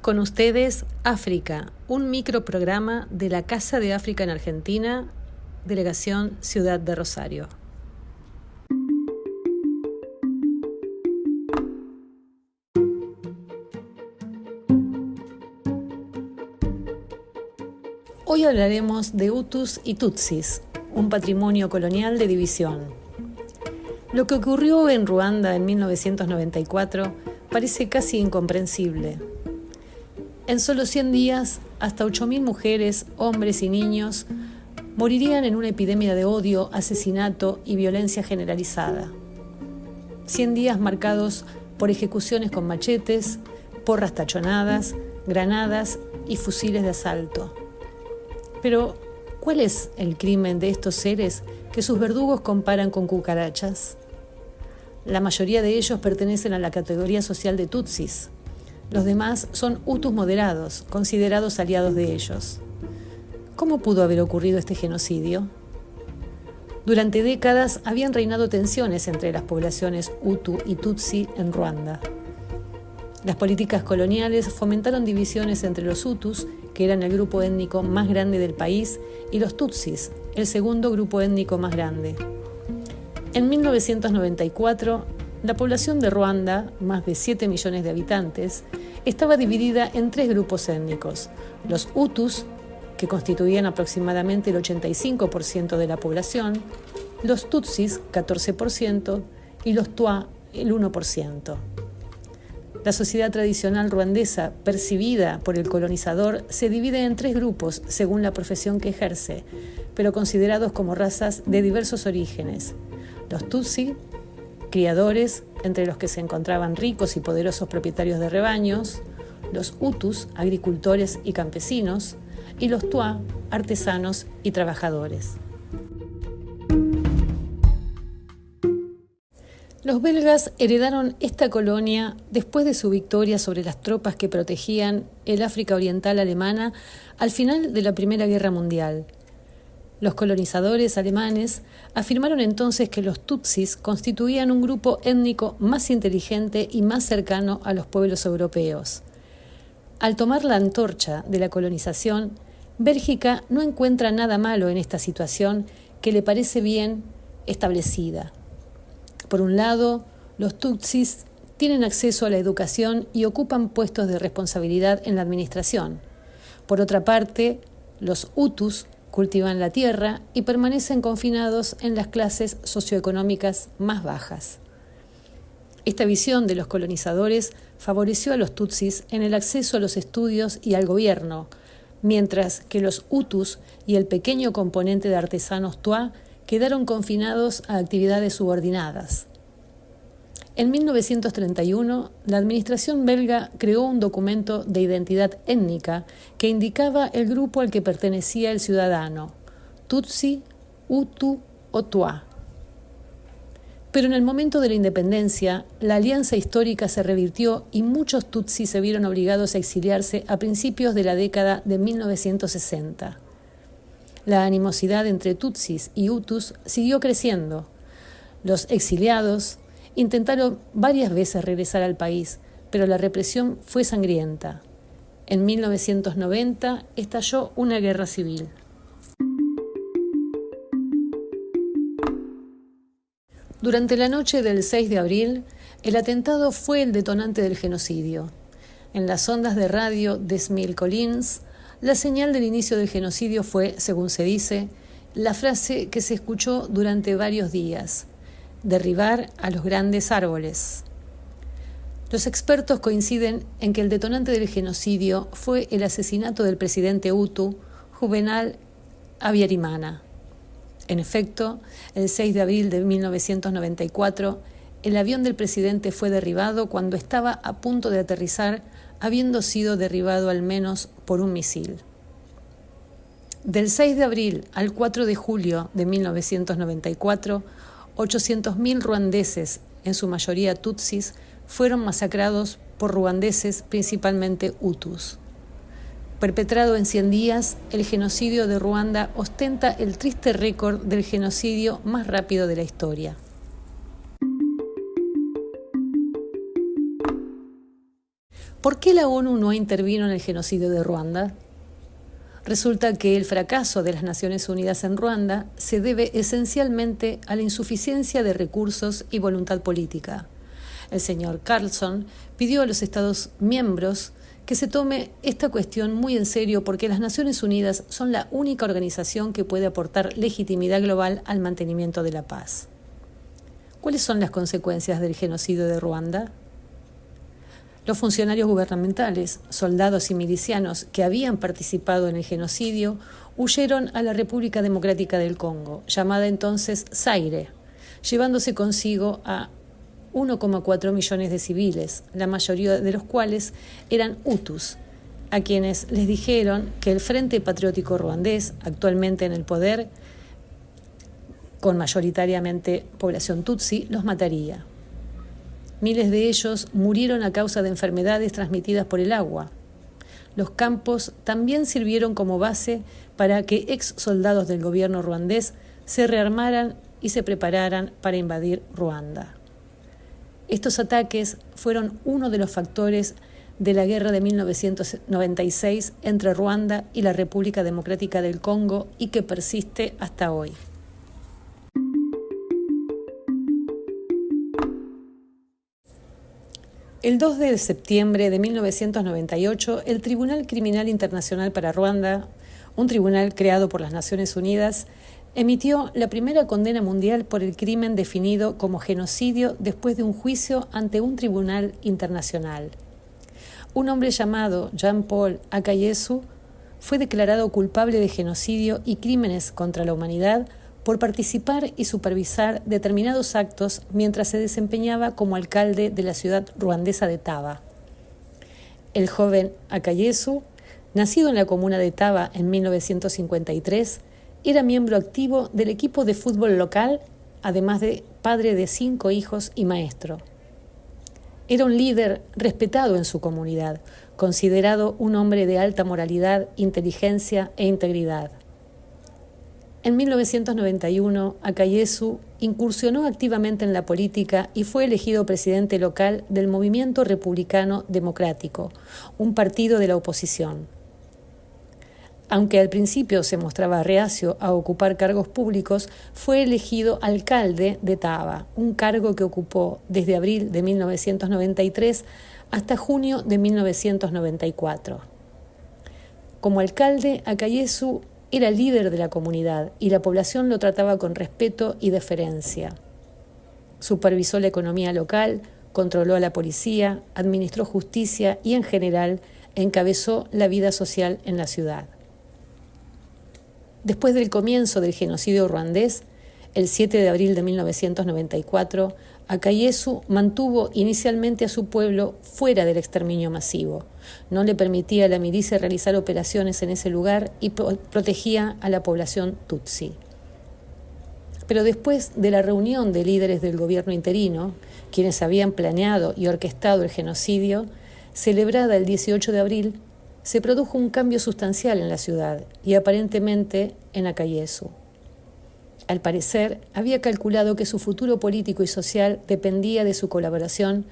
Con ustedes, África, un microprograma de la Casa de África en Argentina, Delegación Ciudad de Rosario. Hoy hablaremos de Hutus y Tutsis, un patrimonio colonial de división. Lo que ocurrió en Ruanda en 1994 parece casi incomprensible. En solo 100 días, hasta 8.000 mujeres, hombres y niños morirían en una epidemia de odio, asesinato y violencia generalizada. 100 días marcados por ejecuciones con machetes, porras tachonadas, granadas y fusiles de asalto. Pero, ¿cuál es el crimen de estos seres que sus verdugos comparan con cucarachas? La mayoría de ellos pertenecen a la categoría social de Tutsis. Los demás son Hutus moderados, considerados aliados de ellos. ¿Cómo pudo haber ocurrido este genocidio? Durante décadas habían reinado tensiones entre las poblaciones Hutu y Tutsi en Ruanda. Las políticas coloniales fomentaron divisiones entre los Hutus, que eran el grupo étnico más grande del país, y los Tutsis, el segundo grupo étnico más grande. En 1994, la población de Ruanda, más de 7 millones de habitantes, estaba dividida en 3 grupos étnicos: los Hutus, que constituían aproximadamente el 85% de la población, los Tutsis, 14%, y los Twa, el 1%. La sociedad tradicional ruandesa, percibida por el colonizador, se divide en 3 grupos según la profesión que ejerce, pero considerados como razas de diversos orígenes: los Tutsi, criadores, entre los que se encontraban ricos y poderosos propietarios de rebaños; los Hutus, agricultores y campesinos; y los Twa, artesanos y trabajadores. Los belgas heredaron esta colonia después de su victoria sobre las tropas que protegían el África Oriental alemana al final de la Primera Guerra Mundial. Los colonizadores alemanes afirmaron entonces que los Tutsis constituían un grupo étnico más inteligente y más cercano a los pueblos europeos. Al tomar la antorcha de la colonización, Bélgica no encuentra nada malo en esta situación que le parece bien establecida. Por un lado, los Tutsis tienen acceso a la educación y ocupan puestos de responsabilidad en la administración. Por otra parte, los Hutus cultivan la tierra y permanecen confinados en las clases socioeconómicas más bajas. Esta visión de los colonizadores favoreció a los Tutsis en el acceso a los estudios y al gobierno, mientras que los Hutus y el pequeño componente de artesanos Twa quedaron confinados a actividades subordinadas. En 1931, la administración belga creó un documento de identidad étnica que indicaba el grupo al que pertenecía el ciudadano: Tutsi, Hutu o Twa. Pero en el momento de la independencia, la alianza histórica se revirtió y muchos Tutsi se vieron obligados a exiliarse a principios de la década de 1960. La animosidad entre Tutsis y Hutus siguió creciendo. Los exiliados intentaron varias veces regresar al país, pero la represión fue sangrienta. En 1990 estalló una guerra civil. Durante la noche del 6 de abril, el atentado fue el detonante del genocidio. En las ondas de radio de Smil Collins, la señal del inicio del genocidio fue, según se dice, la frase que se escuchó durante varios días: derribar a los grandes árboles. Los expertos coinciden en que el detonante del genocidio fue el asesinato del presidente Hutu, Juvenal Habyarimana. En efecto, el 6 de abril de 1994, el avión del presidente fue derribado cuando estaba a punto de aterrizar, habiendo sido derribado al menos por un misil. Del 6 de abril al 4 de julio de 1994, 800.000 ruandeses, en su mayoría tutsis, fueron masacrados por ruandeses, principalmente hutus. Perpetrado en 100 días, el genocidio de Ruanda ostenta el triste récord del genocidio más rápido de la historia. ¿Por qué la ONU no intervino en el genocidio de Ruanda? Resulta que el fracaso de las Naciones Unidas en Ruanda se debe esencialmente a la insuficiencia de recursos y voluntad política. El señor Carlson pidió a los Estados miembros que se tome esta cuestión muy en serio porque las Naciones Unidas son la única organización que puede aportar legitimidad global al mantenimiento de la paz. ¿Cuáles son las consecuencias del genocidio de Ruanda? Los funcionarios gubernamentales, soldados y milicianos que habían participado en el genocidio huyeron a la República Democrática del Congo, llamada entonces Zaire, llevándose consigo a 1,4 millones de civiles, la mayoría de los cuales eran hutus, a quienes les dijeron que el Frente Patriótico Ruandés, actualmente en el poder, con mayoritariamente población tutsi, los mataría. Miles de ellos murieron a causa de enfermedades transmitidas por el agua. Los campos también sirvieron como base para que ex soldados del gobierno ruandés se rearmaran y se prepararan para invadir Ruanda. Estos ataques fueron uno de los factores de la guerra de 1996 entre Ruanda y la República Democrática del Congo y que persiste hasta hoy. El 2 de septiembre de 1998, el Tribunal Criminal Internacional para Ruanda, un tribunal creado por las Naciones Unidas, emitió la primera condena mundial por el crimen definido como genocidio después de un juicio ante un tribunal internacional. Un hombre llamado Jean-Paul Akayesu fue declarado culpable de genocidio y crímenes contra la humanidad por participar y supervisar determinados actos mientras se desempeñaba como alcalde de la ciudad ruandesa de Taba. El joven Akayesu, nacido en la comuna de Taba en 1953, era miembro activo del equipo de fútbol local, además de padre de 5 hijos y maestro. Era un líder respetado en su comunidad, considerado un hombre de alta moralidad, inteligencia e integridad. En 1991, Akayesu incursionó activamente en la política y fue elegido presidente local del Movimiento Republicano Democrático, un partido de la oposición. Aunque al principio se mostraba reacio a ocupar cargos públicos, fue elegido alcalde de Taba, un cargo que ocupó desde abril de 1993 hasta junio de 1994. Como alcalde, Akayesu era líder de la comunidad y la población lo trataba con respeto y deferencia. Supervisó la economía local, controló a la policía, administró justicia y, en general, encabezó la vida social en la ciudad. Después del comienzo del genocidio ruandés, el 7 de abril de 1994, Akayesu mantuvo inicialmente a su pueblo fuera del exterminio masivo. No le permitía a la milicia realizar operaciones en ese lugar y protegía a la población tutsi. Pero después de la reunión de líderes del gobierno interino, quienes habían planeado y orquestado el genocidio, celebrada el 18 de abril, se produjo un cambio sustancial en la ciudad y aparentemente en Akayesu. Al parecer, había calculado que su futuro político y social dependía de su colaboración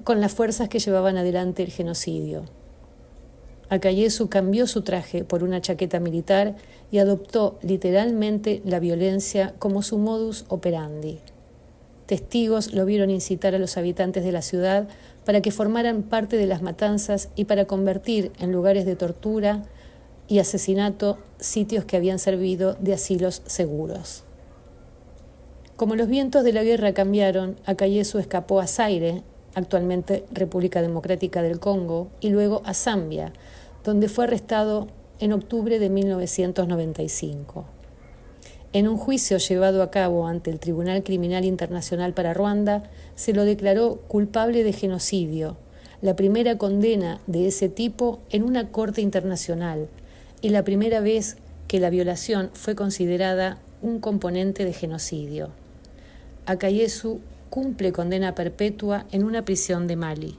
con las fuerzas que llevaban adelante el genocidio. Akayesu cambió su traje por una chaqueta militar y adoptó literalmente la violencia como su modus operandi. Testigos lo vieron incitar a los habitantes de la ciudad para que formaran parte de las matanzas y para convertir en lugares de tortura y asesinato sitios que habían servido de asilos seguros. Como los vientos de la guerra cambiaron, Akayesu escapó a Zaire, actualmente República Democrática del Congo, y luego a Zambia, donde fue arrestado en octubre de 1995. En un juicio llevado a cabo ante el Tribunal Criminal Internacional para Ruanda, se lo declaró culpable de genocidio, la primera condena de ese tipo en una corte internacional y la primera vez que la violación fue considerada un componente de genocidio. Akayesu cumple condena perpetua en una prisión de Mali.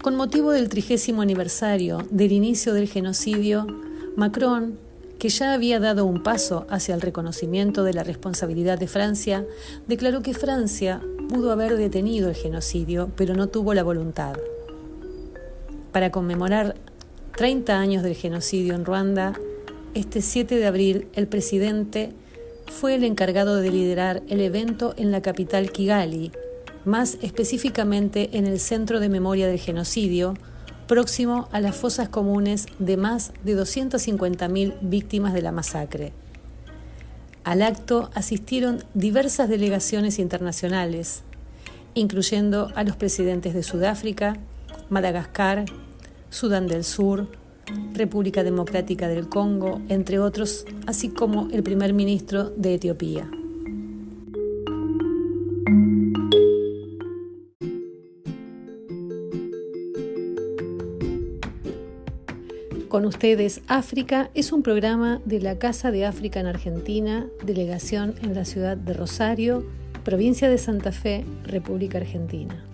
Con motivo del 30º aniversario del inicio del genocidio, Macron, que ya había dado un paso hacia el reconocimiento de la responsabilidad de Francia, declaró que Francia pudo haber detenido el genocidio, pero no tuvo la voluntad. Para conmemorar 30 años del genocidio en Ruanda, este 7 de abril el presidente fue el encargado de liderar el evento en la capital Kigali, más específicamente en el Centro de Memoria del Genocidio, próximo a las fosas comunes de más de 250.000 víctimas de la masacre. Al acto asistieron diversas delegaciones internacionales, incluyendo a los presidentes de Sudáfrica, Madagascar, Sudán del Sur, República Democrática del Congo, entre otros, así como el primer ministro de Etiopía. Con ustedes, África es un programa de la Casa de África en Argentina, delegación en la ciudad de Rosario, provincia de Santa Fe, República Argentina.